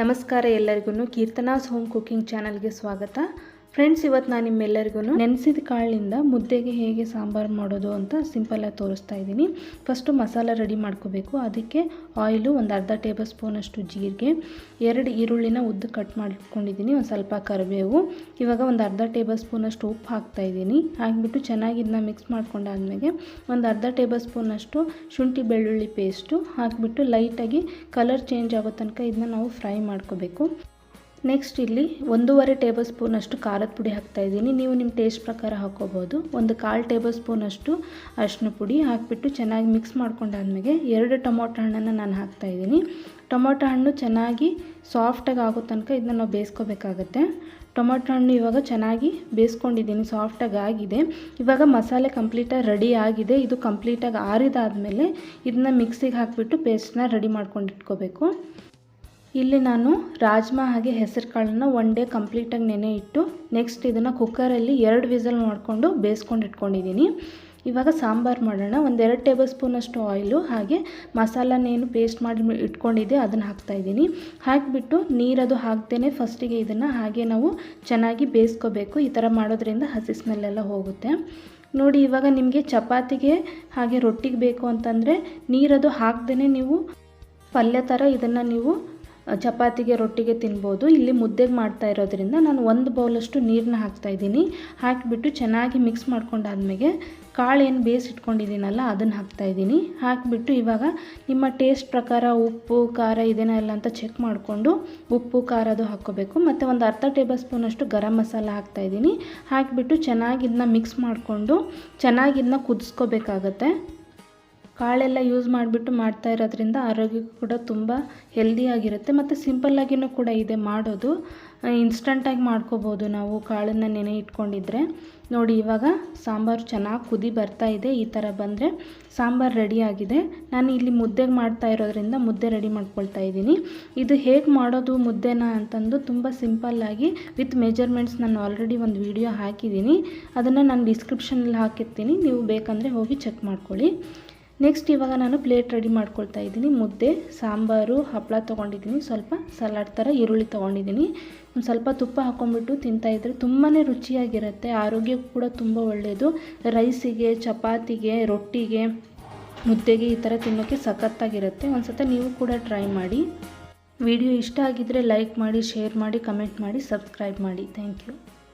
ನಮಸ್ಕಾರ ಎಲ್ಲರಿಗೂ ಕೀರ್ತನಾಸ್ home cooking ಚಾನಲ್ಗೆ ಸ್ವಾಗತ. ಫ್ರೆಂಡ್ಸ್, ಇವತ್ತು ನಾನು ನಿಮ್ಮೆಲ್ಲರಿಗೂ ನೆನೆಸಿದ ಕಾಳಿನಿಂದ ಮುದ್ದೆಗೆ ಹೇಗೆ ಸಾಂಬಾರು ಮಾಡೋದು ಅಂತ ಸಿಂಪಲ್ಲಾಗಿ ತೋರಿಸ್ತಾ ಇದ್ದೀನಿ. ಫಸ್ಟು ಮಸಾಲ ರೆಡಿ ಮಾಡ್ಕೋಬೇಕು. ಅದಕ್ಕೆ ಆಯಿಲು, ಒಂದು ಅರ್ಧ ಟೇಬಲ್ ಸ್ಪೂನಷ್ಟು ಜೀರಿಗೆ, 2 ಈರುಳ್ಳಿನ ಉದ್ದು ಕಟ್ ಮಾಡಿಟ್ಕೊಂಡಿದ್ದೀನಿ, ಒಂದು ಸ್ವಲ್ಪ ಕರಿಬೇವು, ಇವಾಗ ಒಂದು ಅರ್ಧ ಟೇಬಲ್ ಸ್ಪೂನಷ್ಟು ಉಪ್ಪು ಹಾಕ್ತಾಯಿದ್ದೀನಿ. ಹಾಕಿಬಿಟ್ಟು ಚೆನ್ನಾಗಿ ಇದನ್ನ ಮಿಕ್ಸ್ ಮಾಡ್ಕೊಂಡಾದ್ಮೇಲೆ ಒಂದು ಅರ್ಧ ಟೇಬಲ್ ಸ್ಪೂನಷ್ಟು ಶುಂಠಿ ಬೆಳ್ಳುಳ್ಳಿ ಪೇಸ್ಟು ಹಾಕಿಬಿಟ್ಟು ಲೈಟಾಗಿ ಕಲರ್ ಚೇಂಜ್ ಆಗೋ ತನಕ ಇದನ್ನ ನಾವು ಫ್ರೈ ಮಾಡ್ಕೋಬೇಕು. ನೆಕ್ಸ್ಟ್ ಇಲ್ಲಿ 1.5 ಟೇಬಲ್ ಸ್ಪೂನಷ್ಟು ಖಾರದ ಪುಡಿ ಹಾಕ್ತಾಯಿದ್ದೀನಿ. ನೀವು ನಿಮ್ಮ ಟೇಸ್ಟ್ ಪ್ರಕಾರ ಹಾಕ್ಕೋಬೋದು. ಒಂದು 1/4 ಟೇಬಲ್ ಸ್ಪೂನಷ್ಟು ಅರಿಶಿನ ಪುಡಿ ಹಾಕಿಬಿಟ್ಟು ಚೆನ್ನಾಗಿ ಮಿಕ್ಸ್ ಮಾಡ್ಕೊಂಡಾದ್ಮೇಲೆ 2 ಟೊಮೊಟೊ ಹಣ್ಣನ್ನು ನಾನು ಹಾಕ್ತಾಯಿದ್ದೀನಿ. ಟೊಮೊಟೊ ಹಣ್ಣು ಚೆನ್ನಾಗಿ ಸಾಫ್ಟಾಗಿ ಆಗೋ ತನಕ ಇದನ್ನ ನಾವು ಬೇಯಿಸ್ಕೋಬೇಕಾಗತ್ತೆ. ಟೊಮೊಟೊ ಹಣ್ಣು ಇವಾಗ ಚೆನ್ನಾಗಿ ಬೇಯಿಸ್ಕೊಂಡಿದ್ದೀನಿ, ಸಾಫ್ಟಾಗಿ ಆಗಿದೆ. ಇವಾಗ ಮಸಾಲೆ ಕಂಪ್ಲೀಟಾಗಿ ರೆಡಿ ಆಗಿದೆ. ಇದು ಕಂಪ್ಲೀಟಾಗಿ ಆರಿದಾದಮೇಲೆ ಇದನ್ನ ಮಿಕ್ಸಿಗೆ ಹಾಕಿಬಿಟ್ಟು ಪೇಸ್ಟನ್ನ ರೆಡಿ ಮಾಡ್ಕೊಂಡು ಇಟ್ಕೋಬೇಕು. ಇಲ್ಲಿ ನಾನು ರಾಜ್ಮಾ ಹಾಗೆ ಹೆಸರು ಕಾಳನ್ನು 1 ಡೇ ಕಂಪ್ಲೀಟಾಗಿ ನೆನೆ ಇಟ್ಟು ನೆಕ್ಸ್ಟ್ ಇದನ್ನು ಕುಕ್ಕರಲ್ಲಿ 2 ವಿಸಲ್ ಮಾಡಿಕೊಂಡು ಬೇಯಿಸ್ಕೊಂಡು ಇಟ್ಕೊಂಡಿದ್ದೀನಿ. ಇವಾಗ ಸಾಂಬಾರು ಮಾಡೋಣ. 1-2 ಟೇಬಲ್ ಸ್ಪೂನಷ್ಟು ಆಯಿಲು ಹಾಗೆ ಮಸಾಲನೇನು ಪೇಸ್ಟ್ ಮಾಡಿ ಇಟ್ಕೊಂಡಿದ್ದೆ ಅದನ್ನು ಹಾಕ್ತಾಯಿದ್ದೀನಿ. ಹಾಕಿಬಿಟ್ಟು ನೀರದು ಹಾಕ್ತೇನೆ ಫಸ್ಟಿಗೆ ಇದನ್ನು ಹಾಗೆ ನಾವು ಚೆನ್ನಾಗಿ ಬೇಯಿಸ್ಕೋಬೇಕು. ಈ ಥರ ಮಾಡೋದ್ರಿಂದ ಹಸಿ ಸ್ಮೆಲ್ಲೆಲ್ಲ ಹೋಗುತ್ತೆ. ನೋಡಿ, ಇವಾಗ ನಿಮಗೆ ಚಪಾತಿಗೆ ಹಾಗೆ ರೊಟ್ಟಿಗೆ ಬೇಕು ಅಂತಂದರೆ ನೀರದು ಹಾಕ್ದೇ ನೀವು ಪಲ್ಯ ಥರ ಇದನ್ನು ನೀವು ಚಪಾತಿಗೆ ರೊಟ್ಟಿಗೆ ತಿನ್ಬೋದು. ಇಲ್ಲಿ ಮುದ್ದೆಗೆ ಮಾಡ್ತಾ ಇರೋದ್ರಿಂದ ನಾನು 1 ಬೌಲಷ್ಟು ನೀರನ್ನ ಹಾಕ್ತಾಯಿದ್ದೀನಿ. ಹಾಕಿಬಿಟ್ಟು ಚೆನ್ನಾಗಿ ಮಿಕ್ಸ್ ಮಾಡ್ಕೊಂಡಾದ್ಮೇಲೆ ಕಾಳು ಏನು ಬೇಯಿಸಿಟ್ಕೊಂಡಿದ್ದೀನಲ್ಲ ಅದನ್ನು ಹಾಕ್ತಾಯಿದ್ದೀನಿ. ಹಾಕಿಬಿಟ್ಟು ಇವಾಗ ನಿಮ್ಮ ಟೇಸ್ಟ್ ಪ್ರಕಾರ ಉಪ್ಪು ಖಾರ ಇದೇನೋ ಇಲ್ಲ ಅಂತ ಚೆಕ್ ಮಾಡಿಕೊಂಡು ಉಪ್ಪು ಖಾರ ಅದು ಹಾಕ್ಕೋಬೇಕು. ಮತ್ತು ಒಂದು ಅರ್ಧ ಟೇಬಲ್ ಸ್ಪೂನಷ್ಟು ಗರಂ ಮಸಾಲ ಹಾಕ್ತಾಯಿದ್ದೀನಿ. ಹಾಕಿಬಿಟ್ಟು ಚೆನ್ನಾಗಿ ಇದನ್ನ ಮಿಕ್ಸ್ ಮಾಡಿಕೊಂಡು ಚೆನ್ನಾಗಿ ಇದನ್ನ ಕುದಿಸ್ಕೋಬೇಕಾಗತ್ತೆ. ಕಾಳೆಲ್ಲ ಯೂಸ್ ಮಾಡಿಬಿಟ್ಟು ಮಾಡ್ತಾ ಇರೋದ್ರಿಂದ ಆರೋಗ್ಯಕ್ಕೂ ಕೂಡ ತುಂಬ ಹೆಲ್ದಿಯಾಗಿರುತ್ತೆ ಮತ್ತು ಸಿಂಪಲ್ಲಾಗಿಯೂ ಕೂಡ ಇದೆ ಮಾಡೋದು. ಇನ್ಸ್ಟಂಟಾಗಿ ಮಾಡ್ಕೋಬೋದು ನಾವು ಕಾಳನ್ನು ನೆನೆ ಇಟ್ಕೊಂಡಿದ್ರೆ. ನೋಡಿ, ಇವಾಗ ಸಾಂಬಾರು ಚೆನ್ನಾಗಿ ಕುದಿ ಬರ್ತಾ ಇದೆ. ಈ ಥರ ಬಂದರೆ ಸಾಂಬಾರು ರೆಡಿಯಾಗಿದೆ. ನಾನು ಇಲ್ಲಿ ಮುದ್ದೆಗೆ ಮಾಡ್ತಾ ಇರೋದ್ರಿಂದ ಮುದ್ದೆ ರೆಡಿ ಮಾಡ್ಕೊಳ್ತಾ ಇದ್ದೀನಿ. ಇದು ಹೇಗೆ ಮಾಡೋದು ಮುದ್ದೆನ ಅಂತಂದು ತುಂಬ ಸಿಂಪಲ್ಲಾಗಿ ವಿತ್ ಮೆಜರ್ಮೆಂಟ್ಸ್ ನಾನು ಆಲ್ರೆಡಿ ಒಂದು ವಿಡಿಯೋ ಹಾಕಿದ್ದೀನಿ. ಅದನ್ನು ನಾನು ಡಿಸ್ಕ್ರಿಪ್ಷನಲ್ಲಿ ಹಾಕಿರ್ತೀನಿ, ನೀವು ಬೇಕಂದರೆ ಹೋಗಿ ಚೆಕ್ ಮಾಡ್ಕೊಳ್ಳಿ. ನೆಕ್ಸ್ಟ್ ಇವಾಗ ನಾನು ಪ್ಲೇಟ್ ರೆಡಿ ಮಾಡ್ಕೊಳ್ತಾ ಇದ್ದೀನಿ. ಮುದ್ದೆ, ಸಾಂಬಾರು, ಹಪ್ಪಳ ತೊಗೊಂಡಿದ್ದೀನಿ, ಸ್ವಲ್ಪ ಸಲಾಡ್ ಥರ ಈರುಳ್ಳಿ ತೊಗೊಂಡಿದ್ದೀನಿ. ಒಂದು ಸ್ವಲ್ಪ ತುಪ್ಪ ಹಾಕ್ಕೊಂಬಿಟ್ಟು ತಿಂತಾಯಿದ್ರೆ ತುಂಬಾ ರುಚಿಯಾಗಿರುತ್ತೆ. ಆರೋಗ್ಯಕ್ಕೂ ಕೂಡ ತುಂಬ ಒಳ್ಳೆಯದು. ರೈಸಿಗೆ, ಚಪಾತಿಗೆ, ರೊಟ್ಟಿಗೆ, ಮುದ್ದೆಗೆ ಈ ಥರ ತಿನ್ನೋಕ್ಕೆ ಸಖತ್ತಾಗಿರುತ್ತೆ. ಒಂದು ಸಲ ನೀವು ಕೂಡ ಟ್ರೈ ಮಾಡಿ. ವಿಡಿಯೋ ಇಷ್ಟ ಆಗಿದ್ದರೆ ಲೈಕ್ ಮಾಡಿ, ಶೇರ್ ಮಾಡಿ, ಕಮೆಂಟ್ ಮಾಡಿ, ಸಬ್ಸ್ಕ್ರೈಬ್ ಮಾಡಿ. Thank you.